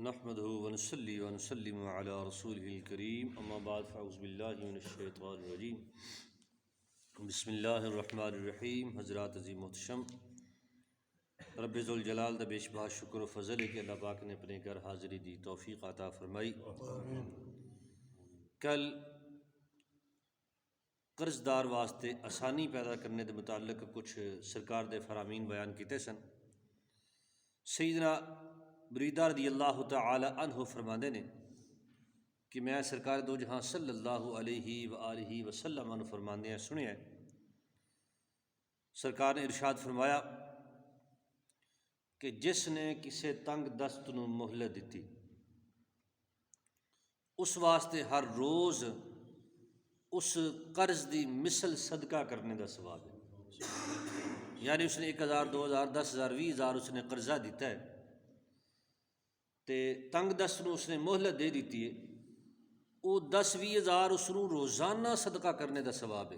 نحمده ونصلي ونسلم على رسوله الكريم اما بعد فاعوذ باللہ من الشیطان الرجیم بسم اللہ الرحمن الرحیم۔ حضرات عظیم محتشم، رب ذوالجلال دا بیش بہا شکر و فضل ہے کہ اللہ پاک نے اپنے گھر حاضری دی توفیق عطا فرمائی۔ کل قرض دار واسطے آسانی پیدا کرنے دے متعلق کچھ سرکار دے فرامین بیان کیتے سن۔ سیدنا بریدہ رضی اللہ تعالی عنہ فرماندے نے کہ میں سرکار دو جہاں صلی اللہ علیہ وآلہ وسلم عنہ فرماندے ہیں سنیا ہے۔ سرکار نے ارشاد فرمایا کہ جس نے کسے تنگ دست نو مہلت دیتی اس واسطے ہر روز اس قرض دی مثل صدقہ کرنے دا ثواب ہے۔ یعنی اس نے 1000 2000 10000 20000 اس نے قرضہ دیتا ہے تے تنگ دست نو اس نے مہلت دے دیتی ہے، وہ 10-20 اس نو روزانہ صدقہ کرنے دا ثواب ہے۔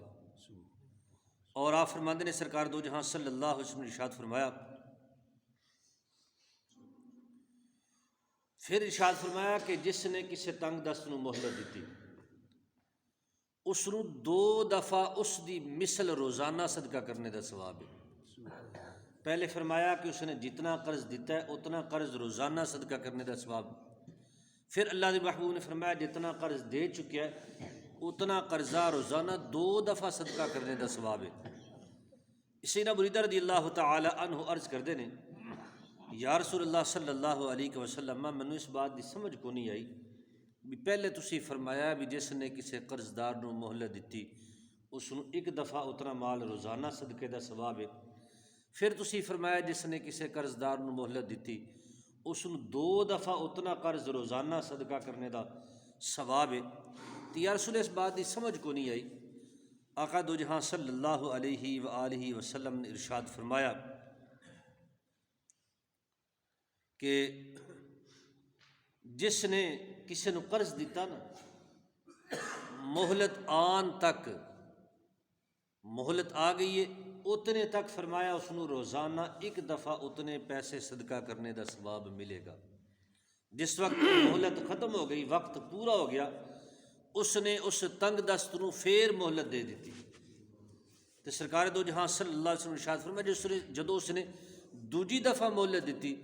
اور آپ فرماندے نے سرکار دو جہاں صلی اللہ علیہ وسلم نے ارشاد فرمایا، پھر ارشاد فرمایا کہ جس نے کسی تنگ دست نو مہلت دیتی اس نو 2 دفعہ اس دی مثل روزانہ صدقہ کرنے دا ثواب ہے۔ پہلے فرمایا کہ اس نے جتنا قرض دیتا ہے اتنا قرض روزانہ صدقہ کرنے دا ثواب، پھر اللہ کے محبوب نے فرمایا جتنا قرض دے چکا ہے اتنا قرضہ روزانہ 2 دفعہ صدقہ کرنے دا ثواب ہے۔ اسی نہ بریدہ رضی اللہ تعالی عنہ عرض کردے نے، یا رسول اللہ صلی اللہ علیہ وسلم مینوں اس بات دی سمجھ کو نہیں آئی بھی پہلے تسی فرمایا بھی جس نے کسی قرض دار نو مہلت دیتی اس نو 1 دفعہ اتنا مال روزانہ صدقے دا ثواب ہے، پھر تسی فرمایا جس نے کسی قرض دار نو مہلت دیتی اس نو 2 دفعہ اتنا قرض روزانہ صدقہ کرنے دا ثواب ہے۔ تو یا رسول اس بات دی سمجھ کو نہیں آئی۔ آقا دو جہاں صلی اللہ علیہ وآلہ وسلم نے ارشاد فرمایا کہ جس نے کسی نو قرض دیتا نا مہلت آن تک، مہلت آ گئی ہے اتنے تک فرمایا اس نو روزانہ 1 دفعہ اتنے پیسے صدقہ کرنے دا ثواب ملے گا۔ جس وقت مہلت ختم ہو گئی، وقت پورا ہو گیا، اس نے اس تنگ دست نو پھر مہلت دے دیتی تو سرکار دو جہاں صلی اللہ علیہ وسلم ارشاد فرمایا جدو اس نے دوجی دفعہ مہلت دیتی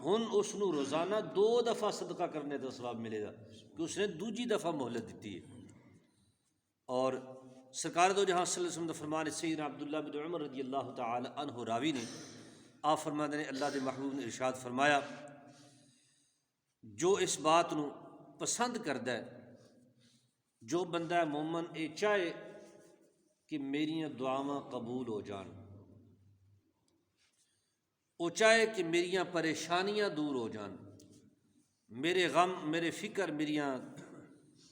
ہن اس نو روزانہ 2 دفعہ صدقہ کرنے دا ثواب ملے گا کہ اس نے دوجی دفعہ مہلت دیتی ہے۔ اور سرکار دو جہاں صلی اللہ علیہ وسلم دا فرمان سیدنا عبداللہ بن عمر رضی اللہ تعالی عنہ راوی نے، آپ فرماتے ہیں اللہ دے محبوب نے ارشاد فرمایا جو اس بات نو پسند کردا ہے، جو بندہ مومن اے چاہے کہ میریاں دعاواں قبول ہو جان، وہ چاہے کہ میریاں پریشانیاں دور ہو جان، میرے غم میرے فکر میریاں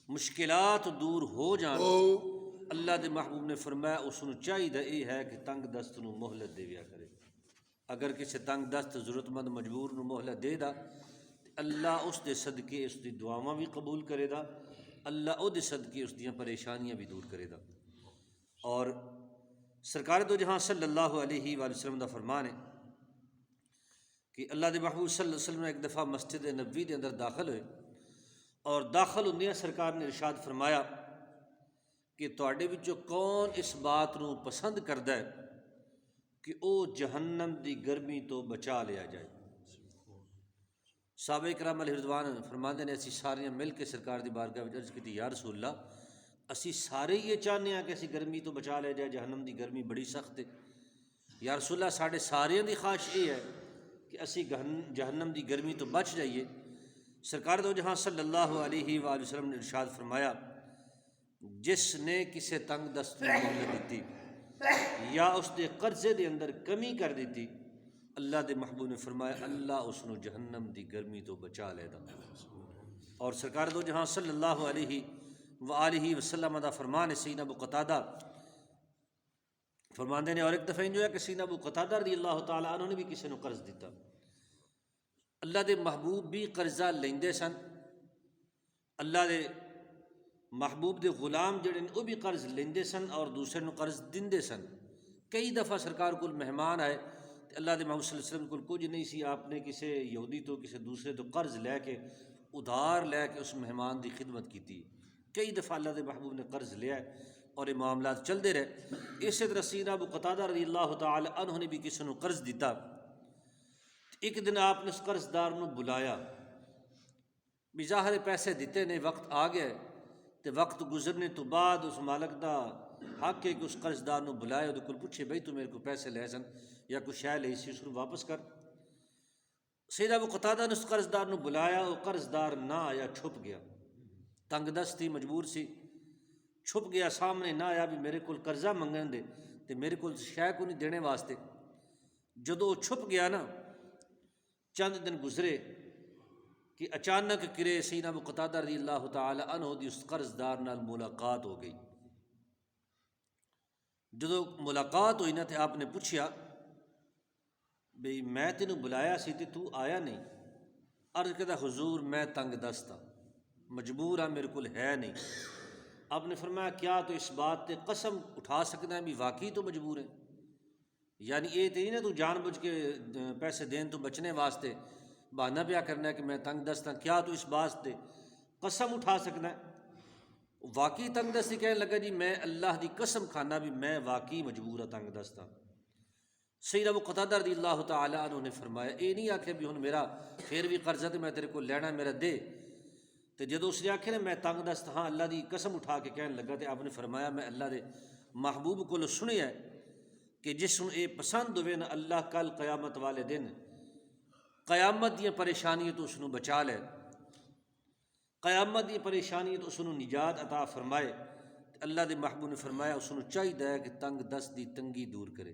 مشکلات دور ہو جان، اللہ دے محبوب نے فرمایا اس نو چاہیے یہ ہے کہ تنگ دست نو مہلت دے ویا کرے۔ اگر کسی تنگ دست ضرورت مند مجبور نو مہلت دے دا اللہ اس دے صدقے اس دی دعاواں بھی قبول کرے دا، اللہ او دے صدقے اس دیاں پریشانیاں بھی دور کرے دا۔ اور سرکار دو جہاں صلی اللہ علیہ وآلہ وسلم دا فرمان ہے کہ اللہ دے محبوب صلی اللہ علیہ وسلم ایک دفعہ مسجد نبوی دے اندر داخل ہوئے، اور داخل ہوندیاں سرکار نے ارشاد فرمایا کہ تواڈے وچوں کون اس بات نو پسند کردا ہے کہ او جہنم دی گرمی تو بچا لیا جائے۔ صحابہ کرام علیہ رضوان فرماندے نے اسی سارے مل کے سرکار دی بارگاہ وچ عرض کیتی، یا رسول اللہ اسی سارے یہ چاہنے ہیں کہ اسی گرمی تو بچا لیا جائے، جہنم دی گرمی بڑی سخت ہے۔ یا رسول اللہ ساڈے سارے دی خواہش یہ ہے کہ اسی جہنم دی گرمی تو بچ جائیے۔ سرکار دو جہاں صلی اللہ علیہ وآلہ وسلم نے ارشاد فرمایا جس نے کسی تنگ دست نو مہلت دیتی یا اس دے قرضے دے اندر کمی کر دیتی، اللہ دے محبوب نے فرمایا اللہ اس نو جہنم دی گرمی تو بچا لے دا۔ اور سرکار دو جہاں صلی اللہ علیہ وآلہ وسلم دا فرمان ہے، سیدنا ابو قتادہ فرماندے نے، اور ایک دفعہ جو ہے کہ سیدنا ابو قتادہ رضی اللہ تعالی عنہ نے بھی کسی نو قرض دیتا، اللہ دے محبوب بھی قرضہ لیندے سن، اللہ دے محبوب دے غلام جڑے نے وہ بھی قرض لیندے سن اور دوسرے نو قرض دیندے سن۔ کئی دفعہ سرکار کول مہمان آئے اللہ دے محمد صلی اللہ علیہ وسلم کو کچھ نہیں سی، آپ نے کسی یہودی تو کسی دوسرے تو قرض لے کے ادھار لے کے اس مہمان دی خدمت کی تھی۔ کئی دفعہ اللہ دے محبوب نے قرض لیا ہے اور یہ معاملات چلتے رہے۔ اسی طرح سیدنا ابو قتادہ رضی اللہ تعالی عنہ نے بھی کسی نے قرض دیتا، ایک دن آپ نے اس قرض دار نو بلایا، بھی ظاہر پیسے دیتے نے، وقت آ گیا تو وقت گزرنے تو بعد اس مالک دا حق ہے کہ اس قرض دار نو بلائے، وہ کول پوچھے بھئی تو میرے کو پیسے لے سن یا کوئی شے لئی سی، اس کو واپس کر۔ سیدنا ابو قتادہ نے اس قرض دار نو بلایا، وہ قرض دار نہ آیا، چھپ گیا، تنگ دست تھی، مجبور سی، چھپ گیا، سامنے نہ آیا بھی میرے کول قرضہ منگن دے تے میرے کول شے کو نہیں دینے واسطے۔ جدو وہ چھپ گیا نا، چند دن گزرے کہ اچانک کرے سیدنا ابو قتادہ رضی اللہ تعالی عنہ دی اس قرض دار نال ملاقات ہو گئی۔ جدو ملاقات ہوئی نا تے آپ نے پوچھیا بھئی میں تینوں بلایا سی تے تو آیا نہیں۔ عرض کردہ حضور میں تنگ دست ہاں، مجبور ہاں، میرے کول ہے نہیں۔ آپ نے فرمایا کیا تو اس بات تے قسم اٹھا سکتا ہے بھی واقعی تو مجبور ہے؟ یعنی یہ تو نہیں نا تو جان بوجھ کے پیسے دین تو بچنے واسطے بہانہ پیا کرنا ہے کہ میں تنگ دست ہاں، کیا تو اس بات تے قسم اٹھا سکنا ہے؟ واقعی تنگ دستی کہنے لگا جی میں اللہ دی قسم کھانا بھی میں واقعی مجبور ہاں، تنگ دست ہاں۔ سیدنا ابو قتادہ رضی اللہ تعالی عنہ نے فرمایا اے نہیں آکھے بھی ہن میرا پھر بھی قرضہ تے میں تیرے کو لینا میرا دے، تے جدو اس نے آکھے نا میں تنگ دست ہاں، اللہ دی قسم اٹھا کے کہنے لگا تے آپ نے فرمایا میں اللہ دے محبوب کو سنیا ہے کہ جس نوں اے پسند ہوئے نا اللہ کل قیامت والے دن قیامت دی پریشانی تو اس نوں بچا لے، قیامت دی پریشانی تو اس نوں نجات عطا فرمائے۔ اللہ دے محبوب نے فرمایا اس نوں چاہیے کہ تنگ دست دی تنگی دور کرے،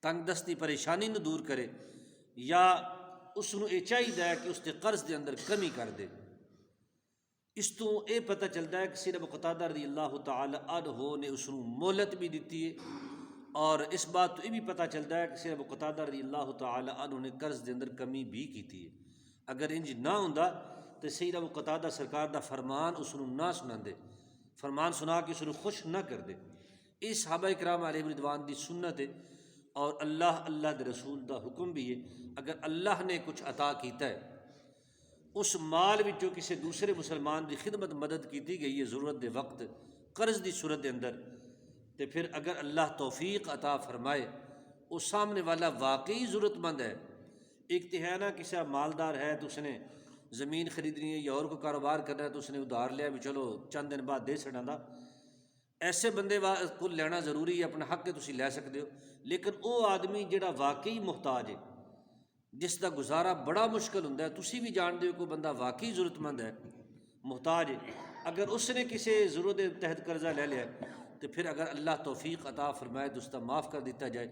تنگ دست دی پریشانی نو دور کرے، یا اس نوں یہ چاہیے کہ اس کے قرض دے اندر کمی کر دے۔ اس تو یہ پتہ چلتا ہے کہ سیدنا ابو قتادہ رضی اللہ تعالی عنہ نے اس نوں مہلت بھی دیتی ہے، اور اس بات تو یہ بھی پتہ چلتا ہے کہ سیدنا ابو قتادہ رضی اللہ تعالی عنہ نے قرض دے اندر کمی بھی کیتی ہے۔ اگر انج نہ ہوندا تو سیدنا ابو قتادہ سرکار دا فرمان اس نوں نہ سناندے، فرمان سنا کے اس نوں خوش نہ کر دے۔ یہ صحابہ کرام علیہ رضوان دی سنت ہے، اور اللہ دے رسول دا حکم بھی ہے اگر اللہ نے کچھ عطا کیتا ہے اس مال وچوں کسی دوسرے مسلمان دی خدمت مدد کیتی گئی ہے ضرورت دے وقت قرض دی صورت دے اندر، تے پھر اگر اللہ توفیق عطا فرمائے اس سامنے والا واقعی ضرورت مند ہے، ایک تو ہے نا کسی مالدار ہے تو اس نے زمین خریدنی ہے یا اور کوئی کاروبار کرنا ہے تو اس نے ادھار لیا بھی چلو چند دن بعد دے چھڑاں، ایسے بندے کو لینا ضروری ہے، اپنا حق ہے تسی لے سکتے ہو، لیکن وہ آدمی جڑا واقعی محتاج ہے، جس دا گزارا بڑا مشکل ہوندا ہے، تسی بھی جانتے ہو کوئی بندہ واقعی ضرورت مند ہے، محتاج ہے، اگر اس نے کسی ضرورت کے تحت قرضہ لے لیا تو پھر اگر اللہ توفیق عطا فرمائے تو اس کا معاف کر دیتا جائے،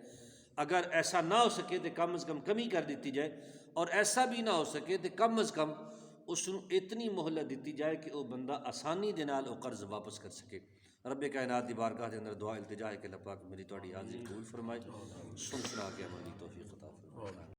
اگر ایسا نہ ہو سکے تو کم از کم کمی کر دیتی جائے، اور ایسا بھی نہ ہو سکے تو کم از کم اس نوں اتنی مہلت دیتی جائے کہ وہ بندہ آسانی دے نال وہ قرض واپس کر سکے۔ رب کائنات دی بارگاہ دے اندر دعا التجا ہے کہ اللہ پاک میری تہاڈی حاضری قبول فرمائے، سن سنا کے عمل دی توفیق عطا فرمائے۔